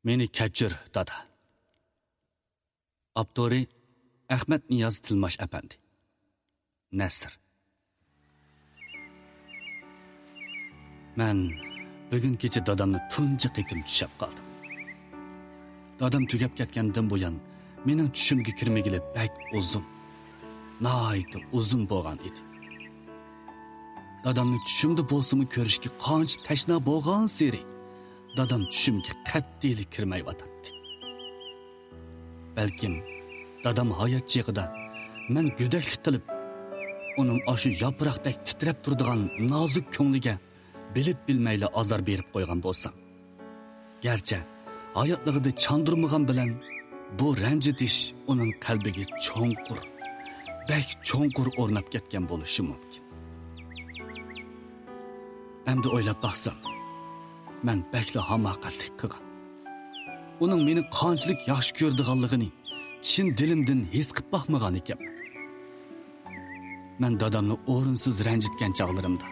Meni kechir, dada. Abdori Ahmet Niyaz Tilmash Efendi. Nasr. Men bugun kecha dadamni tunji qitim tushib qoldim. Dadam tugab ketgandan buyon mening tushimga kirmagili bak uzun. Nihoyatda uzun bo'lgan edi. Dadamni tushimda bo'lsimi ko'rishga qancha tashna bo'lgan seri dadam tushimga qattiqlik kirmay yotadi. Balkim dadam hayot chig'ida men go'daklik qilib uning oshu yaproqdek titrab turadigan nozik ko'ngliga bilib bilmayli azor berib qo'ygan bo'lsam, garchi hayotligida chandurmagan bilan bu ranjitish uning qalbiga cho'nqur o'rnab ketgan bo'lishi mumkin. Endi o'ylab baqsam, men bakla hamoqatlik qilgan. Uning meni qanchalik yaxshi ko'rdiganligini chin dilimdan his qilib baxmagan ekan. Men dadamni o'rinsiz ranjitgan chog'larimda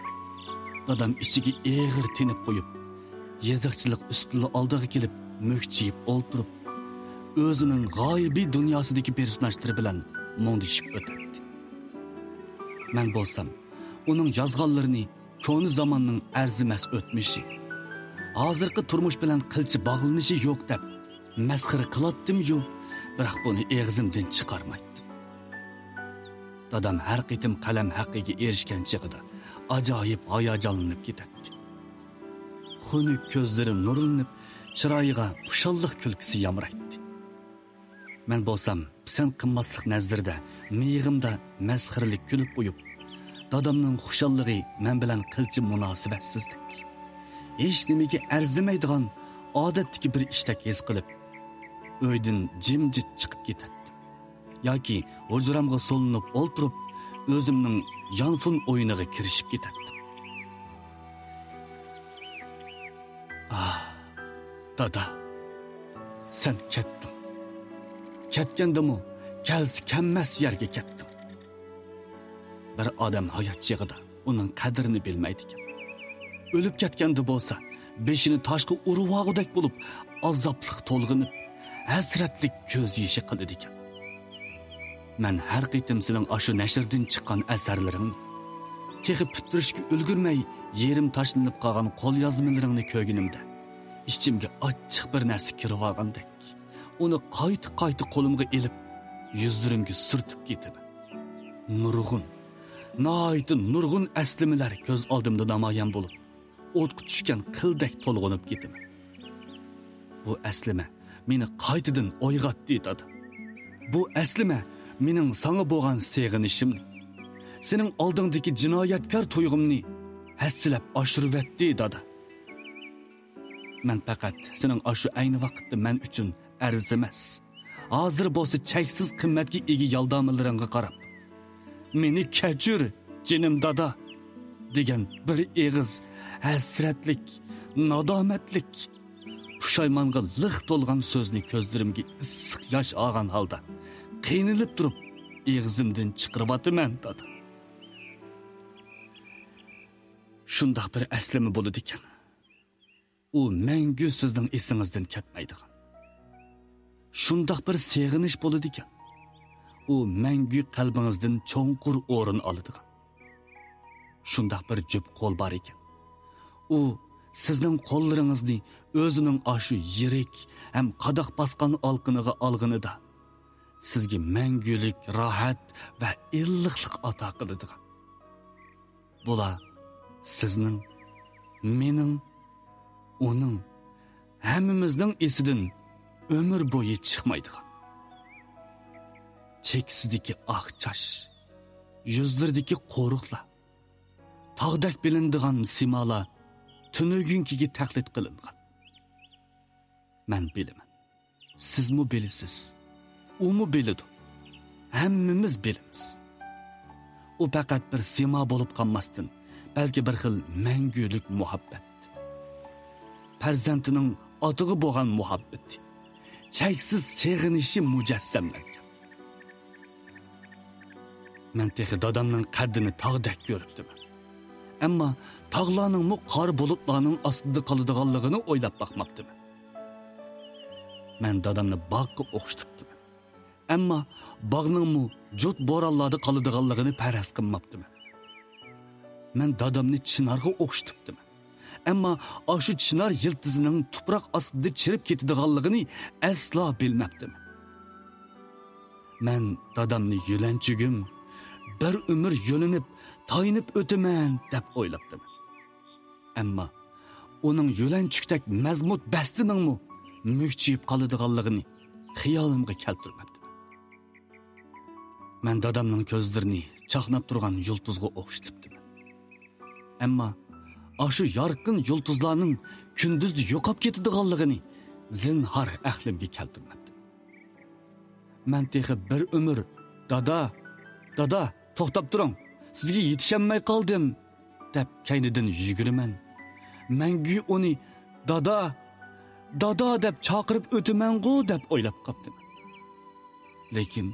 dadam ichiga eg'ir tinib qo'yib, yeziqchilik ustida oldiga kelib mo'kchiyib o'ltirib, o'zining g'oyibiy dunyosidagi personajlari bilan mo'ndishib o'tadi. Men bo'lsam, uning yozganlarini ko'ni zamonning arzimas o'tmishi, hozirgi turmush bilan qilchi bog'lanishi yo'q deb masxara qilatdim-yu, biroq buni eg'zimdan chiqarmaydim. Dadam har qitim qalam haqqiga erishgan chig'ida ajoyib hayajonlanib ketadi. Xunuk ko'zlari nurlanib, chiroyiga xushallik kulkisi yamraydi. Men bo'lsam, sen qimmatlik nazarda miyig'imda masxaralik kulib qo'yib, dadamning xushalligi men bilan qilchi munosibatsizlik, hech nimaga arzimaydigan odatdagi bir ishdek his qilib, uydan jimjit chiqib ketadi. Yoki hujramga solinib o'ltirib, o'zimning yonfun o'yiniga kirishib ketadi. Dada, sen ketding. Ketgandimi, kelsi kammas yerga ketdim. Bir odam hayot chig'ida uning qadrini bilmaydi ekan. O'lib ketganda bo'lsa, beshini toshga uruvog'idek bo'lib, azoblik to'lg'inib, hasratlik ko'z yishi qiladi ekan. Men har qitim sening ashu nashrdan chiqqan asarlaringni, texib bitirishga ulgurmay yerim tashlanib qolgan qo'l yozmalaringni ko'rganimda, ichimga achchiq bir narsa kirib olgandek, uni qayta qo'limga elib, yuzlarimga surtib ketaman. Nurg'un aslimalar ko'z oldimda namoyon bo'lib, o'tga tushgan qildek to'lg'onib ketaman. Bu aslima meni qaytadan o'yg'atdi dada. Bu aslima mening sana bo'lgan seg'inishimni, sening oldingdagi jinoyatkor tuyg'umni hassilab oshirvatdi dada. Men faqat sening ashu ayni vaqtda men uchun arzimas, hozir bo'lsa cheksiz qimmatga ega yaldamalaringga qarab, meni kechir jinim dada degan bir eg'iz hasratlik, nadomatlik, pushaymonga liq to'lgan so'zni ko'zlarimga issiq yosh olgan holda qiynalib turib eg'zimdan chiqaribman dada. Shundoq bir aslimi bo'ladi ekan. U mangu sizning esingizdan ketmaydigan. Shundoq bir seg'inish bo'ladi ekan. U mangu qalbingizdan cho'nqur o'rin oladigan. Shundoq bir jup qo'l bor ekan. U sizning qo'llaringizni o'zining ashu yirik ham qadoq bosgan olqiniga olganida sizga mangulik rohat va illiqlik ato qiladigan. Bular sizning, mening, uning, hammamizning esidan ömür bo'yi chiqmaydigan. Cheksizdagi oq chash, yuzlardagi qo'riqlar, tog'dak bilindigan simolar tunugunkiga taqlid qilingan. Men bilaman. Sizmi bilasiz? Umu biladi. Hammamiz bilamiz. U faqat bir simo bo'lib qolmasdan, balki bir xil mangulik muhabbat. Farzandining otiga bo'lgan muhabbat, cheksiz seg'inishi mujassamlangan. Men texi dadamning qaddini tog'dak ko'ribdim. Ammo tog'larning qor bulutlarning ostida qoladiganligini o'ylab baqmoqdim. Men dadamni baqqa o'xshatibdim. Ammo bog'ningmi jut bo'ronlarda qoladiganligini faraz qilmabdim. Men dadamni chinarga o'xshatibdim. Ammo o'sha chinar yildizining tuproq ostida chirib ketadiganligini aslo bilmabdim. Men dadamni yo'lanchugim bir umr yo'linib, tayinib o'taman deb o'ylabdim. Ammo uning yo'lanchukdak mazmut bastiningmi mukchiyib qoladiganligini xiyolimga keltirmabdim. Men dadamning ko'zlarini chaqnab turgan yulduzga o'xshatibdim. Ammo ashu yorqin yulduzlarning kunduzda yo'qolib ketadiganligini zinhor aqlimga keltirmabdi. Men texi bir umr dada to'xtab turing, sizga yetishmay qoldim deb kaynidan yuguraman. Mengu uni dada deb chaqirib o'taman-ku deb o'ylab qopdim. Lekin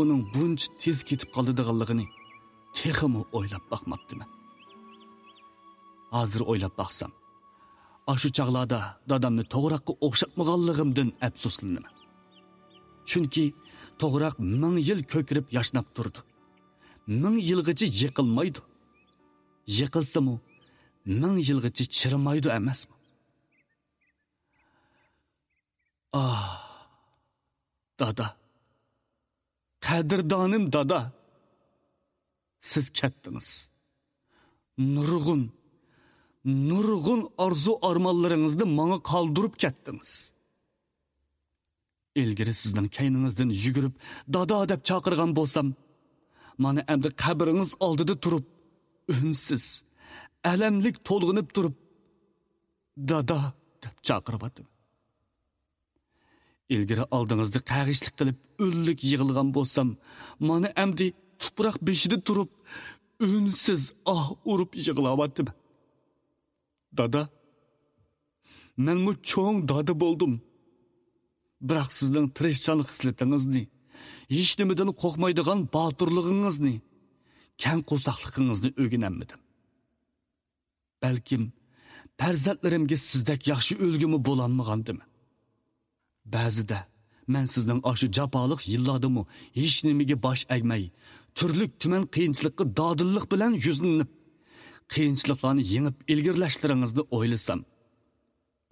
uning buncha tez ketib qoladiganligini teximi o'ylab boqmabdim. Hozir o'ylab baqsam, ashu chaqlarda dadamni to'g'roqqa o'xshatmaganligimdan afsuslanaman. Chunki to'g'roq 1000 yil ko'kirib yashnab turdi. 1000 yilgacha yiqilmaydi. Yiqilsa-mu 1000 yilgacha chirimaydi emasmi? Dada. Qadrdonim dada. Siz ketdiniz. Nurg'un arzu armonlaringizni menga qoldirib ketdiniz. Ilgari sizning kayningizdan yugurib, dada deb chaqirgan bo'lsam, mana endi qabringiz oldida turib, unsiz, alamlik to'lg'inib turib, dada deb chaqirdim. Ilgari oldingizda qag'ishlik qilib, o'llik yig'ilgan bo'lsam, mana endi tuproq beshida turib, unsiz urib yig'lavatdim. Dada, men bu cho'ng dada bo'ldim. Biroq sizning tirishchanlik hislatingizni, hech nimadan qo'rqmaydigan botirligingizni, kang qo'saqligingizni o'rganmadim. Balkim farzandlarimga sizdek yaxshi o'lgimi bo'lolmagandim. Ba'zida men sizning o'sha jafoliq yillardimi hech nimaga bosh egmay, turli tuman qiyinchilikqa dodillik bilan yuzlanib, qiyinchiliklarni yengib ilgirlashlaringizni o'ylasam,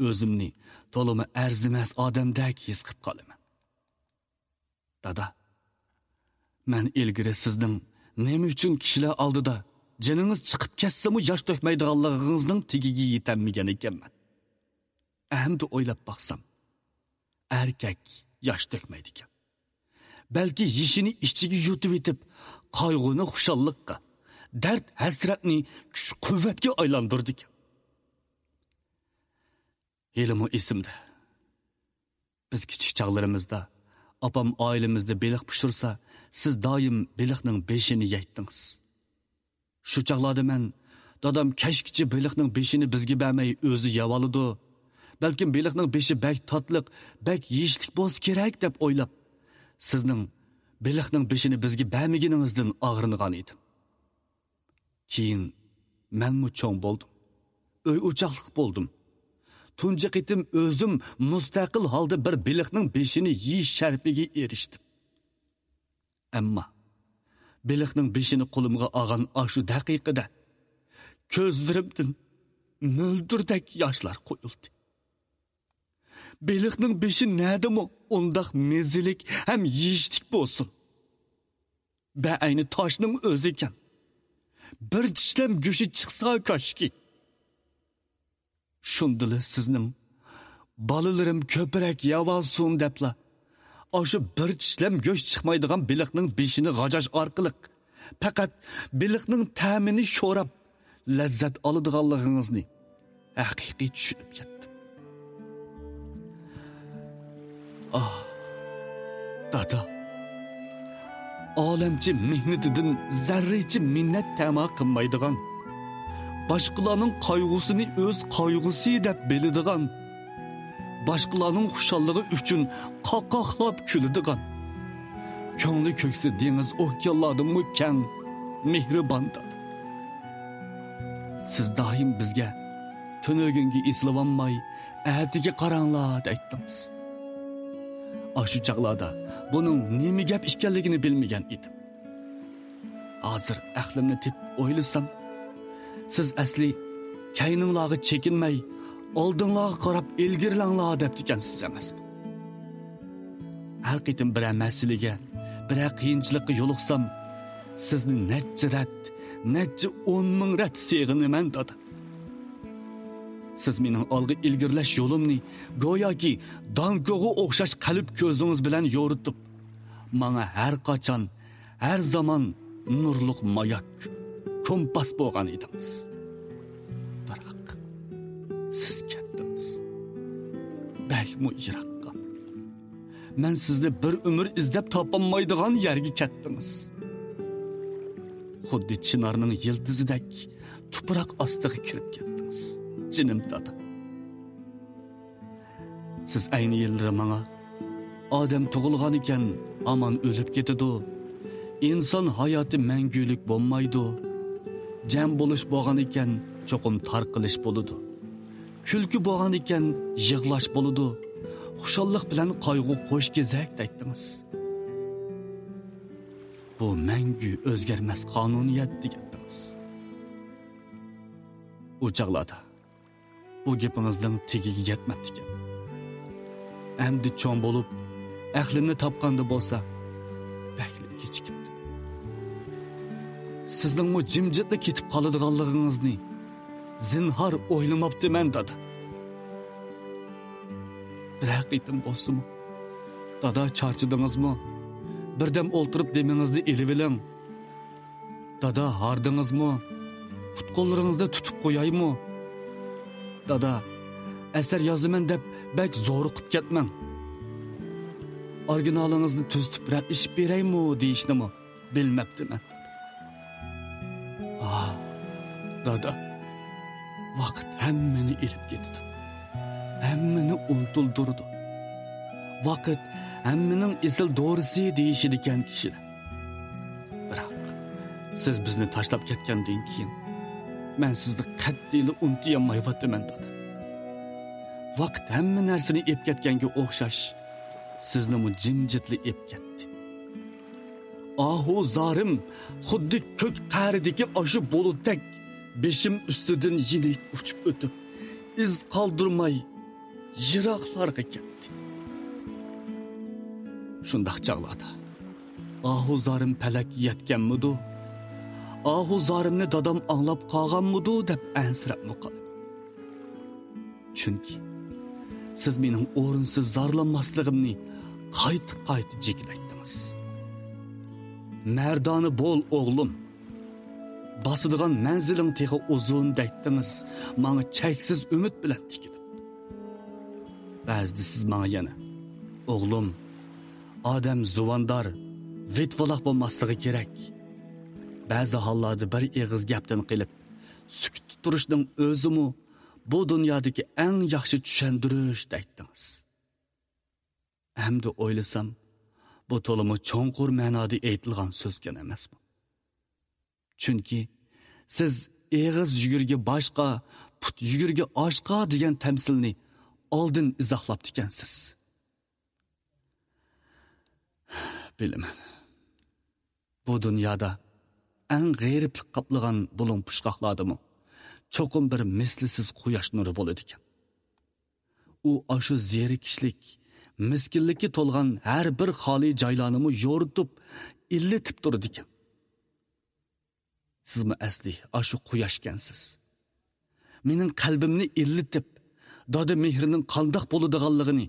o'zimni to'limi arzimas odamdek his qilib qolaman. Dada, men ilgari sizning nima uchun kishilar oldida jiningiz chiqib ketsa-mu yosh to'kmaydiganligingizning tegiga yetolmagan ekanman. Endi o'ylab baqsam, erkak yosh to'kmaydi ekan. Balki yishini ichiga yutib etib, qayg'uni xushallikqa, dard hasratni kuch-quvvatga aylantirdi. Yelimi esimda. Biz kichik chaqlarimizda, opam oilamizda beliq pishirsa, siz doim beliqning beshini yeytdingiz. Shu chaqlarda men dadam kashkichi beliqning beshini bizga bermay o'zi yevoladi. Balkim beliqning beshi bak tatliq, bak yeyishlik bo'lsa kerak deb o'ylab, sizning beliqning beshini bizga bermaganingizdan og'ringan edim. Keyin menmu cho'ng bo'ldim. Uy o'choqliq bo'ldim. Tunji qitim o'zim mustaqil holda bir beliqning beshini yeyish sharpiga erishdim. Ammo beliqning beshini qo'limga olgan shu daqiqada ko'zlarimdan mo'ldirdak yoshlar qo'yildi. Beliqning beshi nadimi undaq mezilik ham yeyishlik bo'lsin. Ayni toshning o'zi ekan. Bir tishlam go'shi chiqsa koshki. Shundili sizning bolalarim ko'proq yavolsun debla. O'sha bir tishlam go'sh chiqmaydigan beliqning beshini g'ajash orqali faqat beliqning ta'mini sho'rab lazzat oladiganligingizni haqiqiy tushunib yetdim. Dada, olamchi mehnatidan zarracha minnat tama qilmaydigan, boshqalarning qayg'usini o'z qayg'usi deb biladigan, boshqalarning xushalligi uchun qoqoqlab kuladigan, ko'ngli ko'ksi dengiz okeanlardan keng, mehribon dada. Siz doim bizga tunögüngi islavanmay, atiga qaranglar deytdingiz. Aşı çağlarda bunun nemi gap işkenligini bilmegen idim. Hazır aqlimni tep o'ylasam, siz asli kayninglarga chekinmay, oldinglarga qarab ilgirlanglar deb degansiz emas. Har qitim bir masalaga, bir qiyinchilikqa yo'liqsam, sizni necha 10 ming rat seg'inaman dedi. Siz mening olg'a ilgirlash yo'limni go'yoki dangoga o'xshash qalb ko'zingiz bilan yo'ritib, menga har qachon, har zaman nurluq mayak, kompas bo'lgan edingiz. Biroq siz ketdingiz. Bakmu yiroqqa. Men sizni bir umr izlab topolmaydigan yerga ketdingiz. Xuddi chinarning yildizidek tuproq ostiga kirib ketdingiz. Jinim dedi. Siz ayni yillar menga odam tug'ilgan ekan, aman o'lib ketadi. İnsan hayatı mengülük bo'lmaydi. Jam bo'lish bo'lgan ekan, cho'qim tarqilish bo'ladi. Kulki bo'lgan ekan, yig'lash bo'ladi. Xushallik bilan qayg'u qo'sh kezak aytdingiz. Bu mengu o'zgarmas qonuniyat degandingiz. U chaqlarda bu gapingizning tegiga yetmabdi ekan. Endi cho'ng bo'lib, aqlimni topganda bo'lsa, baklik kechikib. Sizning mu jimjitli ketib qoladiganligingizni zinhor o'ylamabdiman dedi. Bir haqiqatim bo'lsinmi? Dada charchidingizmi? Birdam o'ltirib demingizni elib eling. Dada hardingizmi? Putqollaringizni tutib qo'yaymi? Dada asar yozaman deb bak zo'riqib ketmang. Originalingizni tuzitib ratishib beraymi deyishnimi bilmabdiman. Dada, vaqt hammani elib ketdi. Hammani unutildirdi. Vaqt hammaning esil doğrusi deyishadigan kishilar. Biroq siz bizni tashlab ketgandan keyin men sizni qattiqli unutmayapman dedi. Vaqt hamma narsani ep ketganga o'xshash, sizni mu jimjitli ep ketdi. Ahu zarim xuddi ko'k qaridagi oshi bulutdek beşim üstüden yinek uçup ötüp, iz kaldırmay, yiroqlarga ketdi. Shundaq chaqlarda, ahu zarim palak yetganmidi? Ahu zarimni dadam anglab qolganmidi deb ansirabmi qolib. Chunki siz mening o'rinsiz zarlanmasligimni qayta jeklaytdingiz. Merdani bol o'g'lim. Basıdığan menzilin teği uzun deyttiniz, bana çeksiz ümit bilen tikilip. Bazıda siz bana yana, oğlum, adam zuvandar, vitvalaq bo'lmaslığı gerek. Bazı hallarda bir eğiz gapdan qilib, sükut turuşning özümü bu dünyadaki en yaxşı düşendiriş deyttiniz. Hem de oylasam, bu tolumu çoğunqur manada aytilgan sözken emasmi? Çünkü siz eğiz yugurga boshqa, put yugurga oshqa degan tamsilni oldin izohlab ekansiz. Bilaman. Bu dunyoda eng g'ayriblik qaplagan bulun pushqoqlardimi cho'qim bir mislisiz quyosh nuri bo'ladi ekan. U ashu zerikishlik, miskinlikka to'lgan har bir xoli joylarni yo'ritib, illatib turadi ekan. Siz mi asli aşı quyoshkansiz? Mening qalbimni illatib, dada mehrining qandoq bo'ladiganligini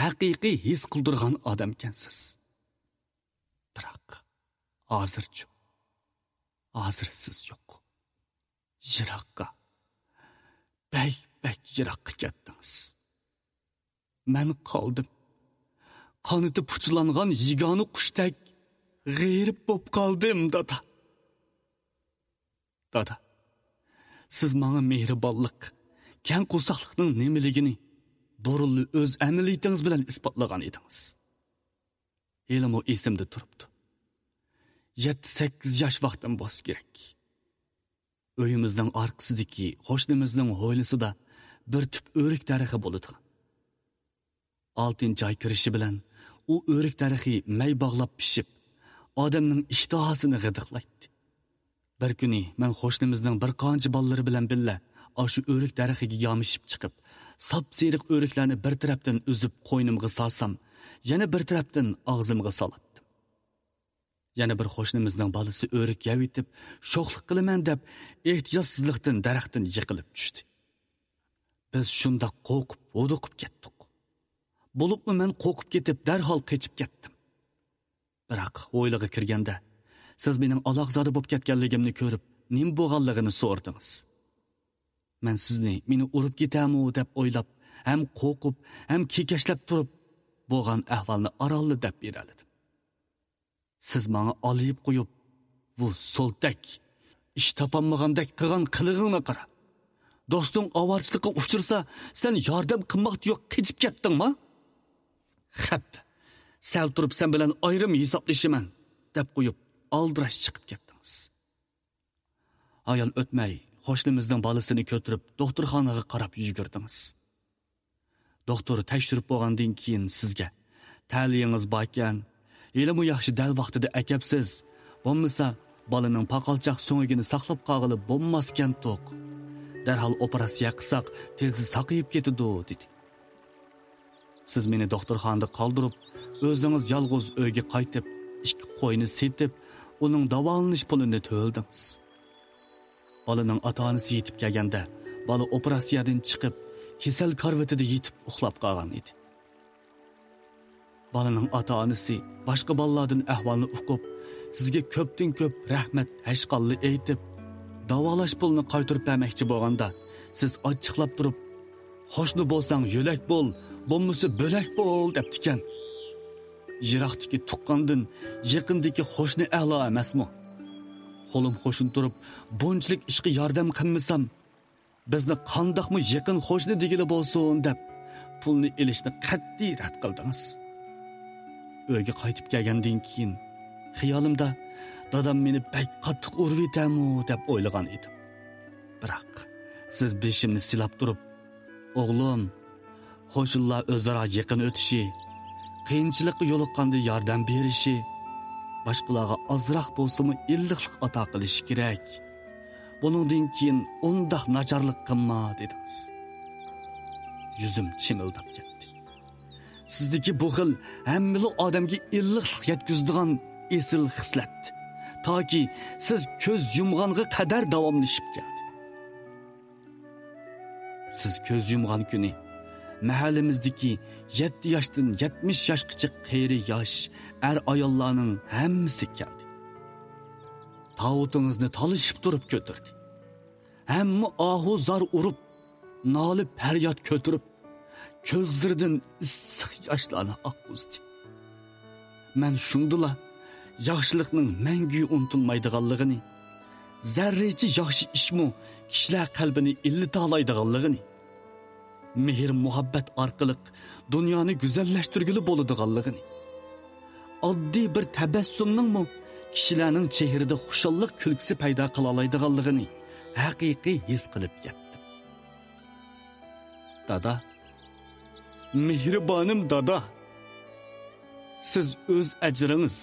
haqiqiy his qildirgan odamkansiz. Biroq hozir siz yo'q. Yiroqqa, bak yiroqqa ketdingiz. Men qoldim. Qaniti puchlangan yigoni qushdek g'ayrib bo'lib qoldim dada. Dada, siz bana mehribonlik, keng qo'saqlikning nimaligini burilli o'z amaliyatingiz bilan isbotlagan edingiz. Elim o esimda turibdi. 7-8 yosh vaqtim bo'lsa kerak. Uyimizning orqasidagi qo'shnimizning hovlisida bir tüp o'rik daraxti bo'ladi. 6-oy kirishi bilan u o'rik daraxi may bog'lab pishib, odamning ishtahasini g'idiqlaydi. Bir kuni men qo'shnimizning bir qancha bolalari bilan birga shu o'rik daraxiga yomishib chiqib, sap-seriq o'riklarni bir tarafdan uzib qo'ynimga solsam, yana bir tarafdan og'zimga solatdim. Yana bir qo'shnimizning bolasi o'rik yeyib, sho'xlik qilaman deb ehtiyotsizlikdan daraxtdan yiqilib tushdi. Biz shunda qo'rqib, o'diqib ketdik. Bo'libmi men qo'rqib ketib, darhol qochib ketdim. Biroq o'ylig'i kirganda, siz mening aloqzada bo'lib ketganligimni ko'rib, nima bo'lganligini so'radingiz. Men sizni meni urib ketamu deb o'ylab, ham qo'rqib, ham kekashlab turib, bo'lgan ahvolni orolli deb beraladim. Siz menga olib qo'yib, bu so'ltak, ish topolmagandek qilgan qilig'ingni qara. Do'sting ovarchilikqa uchirsa, sen yordam qilmoqchi yo'q, qochib ketdingmi? Xap, sal turib sen bilan ayrim hisoblashaman deb qo'yib, aldirash chiqib ketdingiz. Ayol o'tmay, qo'shnimizning bolasini ko'tirib, doktorxonaga qarab yugirdingiz. Doktor tekshirib bo'lgandan keyin sizga ta'lingiz bor ekan, ilmi yaxshi dal vaqtida akapsiz, bo'lmasa bolaning paqalchoq so'ngigini saqlab qolg'ili bo'lmaskan to'q. Darhol operatsiya qilsak, tezda saqayib ketadi dedi. Siz meni doktorxonada qoldirib, o'zingiz yolg'iz uyga qaytib, ikki qo'yni setib, uning davolanish pulini to'ldingiz. Bolaning ota-onasi yetib kelganda, bola operatsiyadan chiqib, kasal karvetida yetib uxlab qolgan edi. Bolaning ota-onasi boshqa bolalardan ahvolni o'qib, sizga ko'pdan ko'p rahmat hashqalli aytib, davolash pulini qaytarib bermoqchi bo'lganda, siz ochiqlab turib, "Xo'shni bo'lsang yo'lak bo'l, bo'lmasa bo'lak bo'l" deb tikan. Yiroqdagi tuqqandan yaqindagi xo'shni a'lo emasmi? Qo'lim qo'shin turib, bunchalik ishga yordam qilmasam, bizni qandoqmi yaqin xo'shni degili bo'lsin deb pulni elishni qat'iy rad qildingiz. Uyga qaytib kelgandan keyin xiyolimda dadam meni bak qattiq urib etamu deb o'ylagan edim. Biroq siz beshimni silab turib, "O'g'lim, qo'shnilar o'zaro yaqin o'tishi, qiyinchilikqa yo'liqqanda yordam berishi, boshqalarga ozroq bo'lsa-mu illiqlik ato qilish kerak. Buningdan keyin undaq nacharlik qilma" dedingiz. Yuzim chimildab ketdi. Sizdagi bu xil hammali odamga illiqlik yetkazadigan esil xislat, toki siz ko'z yumg'onga qadar davomlashib keldi. Siz ko'z yumg'on kuni mahallamizdagi 7 yoshdan 70 yoshgacha qeyri yosh ayollarning hammasi keldi. Tavutingizni talishib turib ko'tirdi. Hamma ahu zar urib, nolib faryod ko'tirib, ko'zlaridan issiq yoshlarni oqqizdi. Men shundala yaxshilikning mangu unutilmaydiganligini, zarracha yaxshi ishmi kishilar qalbini illita oladiganligini, mehr muhabbat orqali dunyoni go'zallashtirgili bo'ladiganligini, oddiy bir tabassumning kishilarning chehrida xushallik kulgisi paydo qila oladiganligini haqiqiy his qilib yetdim. Dada, mehribonim dada, siz o'z ajringiz,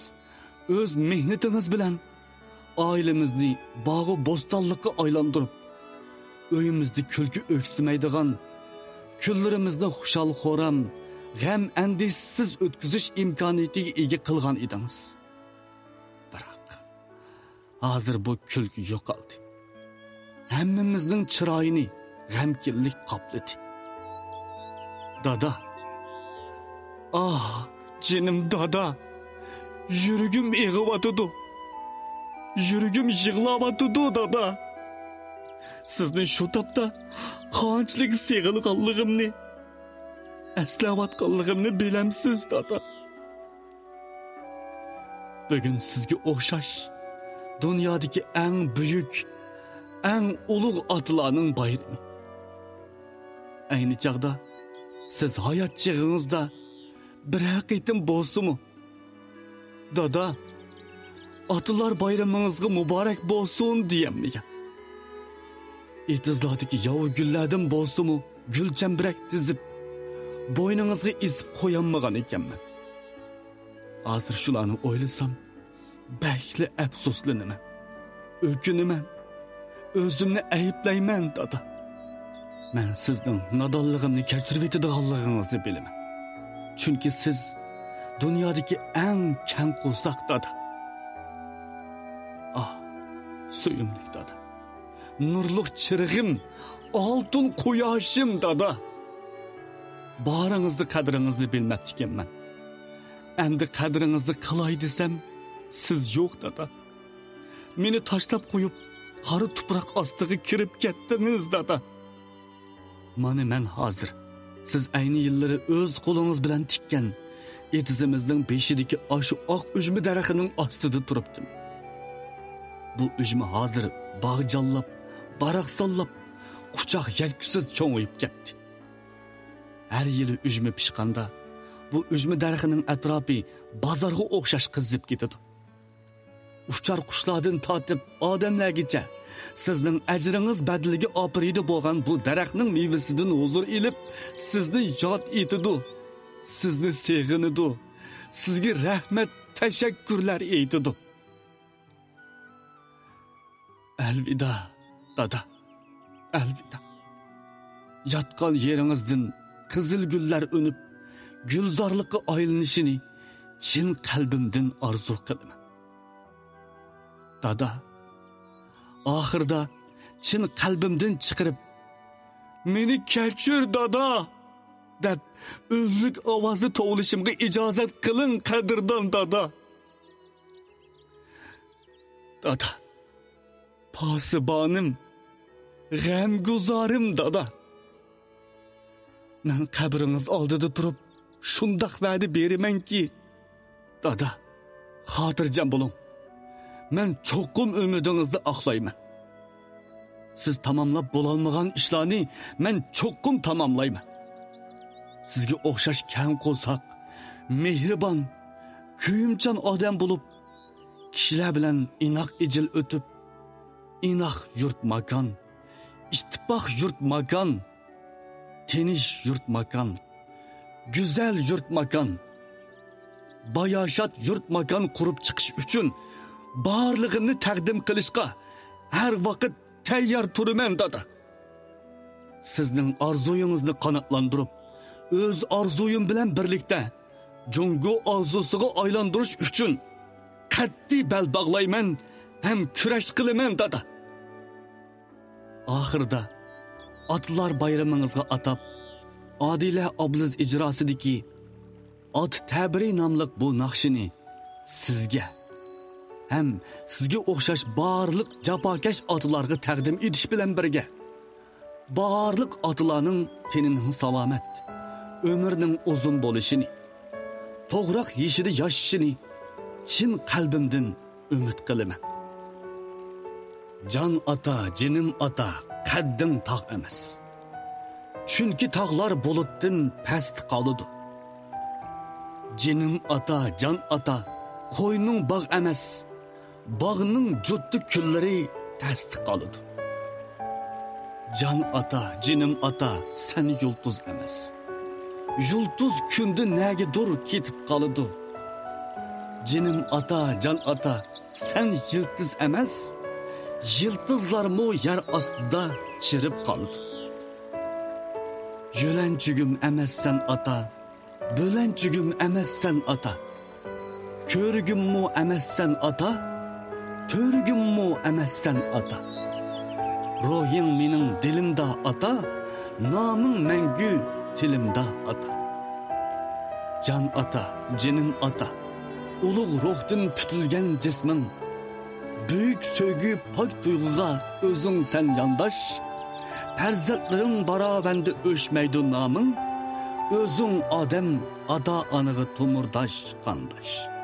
o'z mehnatingiz bilan oilamizni bog'i bo'stonlikqa aylantirib, uyimizda kulgi o'ksimaydigan, kunlarimizni xushal xo'ram, g'am andishsiz o'tkazish imkoniyatiga ega qilgan edingiz. Biroq hozir bu kulgi yo'qoldi. Hammamizning chiroyini g'amkinlik qopladi. Dada, jinim dada, yuragim eg'iyotidi. Yuragim yig'layotidi dada. Sizni shu topda qanchalik sevganligimni, eslayotganligimni bilamsiz dada. Bugun sizga o'xshash dunyodagi eng buyuk, eng ulug' otlarning bayrami. Ayni chaqda siz hayot chig'ingizda bir haqiqatim bo'lsa-mu, dada, otlar bayramingizga muborak bo'lsin deyammigan. Etizlardagi yovu gullardan bo'lsa-mu, gul chambirak tizib, bo'yningizga isib qo'yolmagan ekanman. Hozir shularni o'ylasam, bakli afsuslanaman. O'kinaman. O'zimni ayblayman, dada. Men sizning nodonligimni kechirib etadiganligingizni bilaman. Chunki siz dunyodagi eng kang qo'lsaq, dada. Ah, suyumlik dada. Nurluq chirg'im, oltin quyoshim, dada. Baringizni qadringizni bilmabdi ekanman. Endi qadringizni qilay desam, siz yo'q, dada. Meni tashlab qo'yib, qora tuproq ostiga kirib ketdingiz, dada. Mana men hozir siz ayni yillari o'z qo'lingiz bilan tikkan etizimizning beshidagi oshu oq ujmi daraxining ostida turibdim. Bu ujmi hozir bog' jallab, baroq sollab, quchoq yetkusiz cho'ng'ib ketdi. Har yili ujmi pishqanda bu ujmi daraxining atrofi bozorga o'xshash qizib ketadi. Uçar qushlardan tortib odamlargacha sizning ajringiz badliga opiridi bo'lgan bu daraxtning mevasidan huzur ilib, sizni yod etidi, sizni sevg'inidi, sizga rahmat, tashakkurlar aytidi. Elvida, dada, elvida. Yatqan yeringizdan qizil gullar unib, gulzorlikqa aylanishini chin qalbimdan orzu qilaman. Dada, oxirda chin qalbimdan chiqirib, meni kechir, dada, deb o'zlik ovozda tovlashimga ijozat qiling, qadrdon dada. Dada, posibonim, g'amguzorim, dada. Men qabringiz oldida turib, shundoq va'da beramanki, dada, xotirjam bo'ling. Men cho'qim umidingizni oqlayman. Siz tamomlab bo'lolmagan ishlarni men cho'qim tamomlayman. Sizga o'xshash kang qo'lsaq, mehribon, kuyimchan odam bo'lib, kishilar bilan inoq ijil o'tib, inoq yurt makon, ittifoq yurt makon, tinish yurt makon, go'zal yurt makon, bayoshat yurt makon qurib chiqish uchun barlig'imni taqdim qilishga har vaqt tayyor turaman, dada. Sizning orzuyingizni qanoatlantirib, o'z orzuyim bilan birlikda Jungo orzusiga aylantirish uchun qat'iy bel bog'layman, ham kurash qilaman, dada. Oxirida Otlar bayramingizga atab Odila Obliz ijrosidagi Ot tabiri nomli bu naqshini sizga hem sizga o'xshash barliq jafokash otlarga taqdim etish bilan birga barliq otlarning tenining salomat, ömrning uzun bo'lishini, to'g'roq yeshida yashashini chin qalbimdan umid qilaman. Jon ota, jinim ota, qadding tog' emas. Chunki tog'lar bulutdan past qoladi. Jinim ota, jon ota, qo'yning bog' emas. Bağının cüttü külleri tasdiq qoladi. Can ata, jinim ata, sen yulduz emas. Yulduz kündü nege dur ketib qoladi. Jinim ata, can ata, sen yıldız emas. Yıldızlar mu yer astida chirib qoladi. Yo'lanchugim emas sen ata, bo'lanchugim emas sen ata. Ko'rgim mu emas sen ata, Törgüm mu emessen ata. Ruhin mening dilimda ata, namın mengü tilimda ata. Can ata, jinim ata, ulug' ruhdan putilgan jismin, büyük söygü pak tuyg'uga o'zing sen yandash, farzandlaring baravanda o'shmaydi naming, o'zing odam, ata anig'i tumurdash qandash.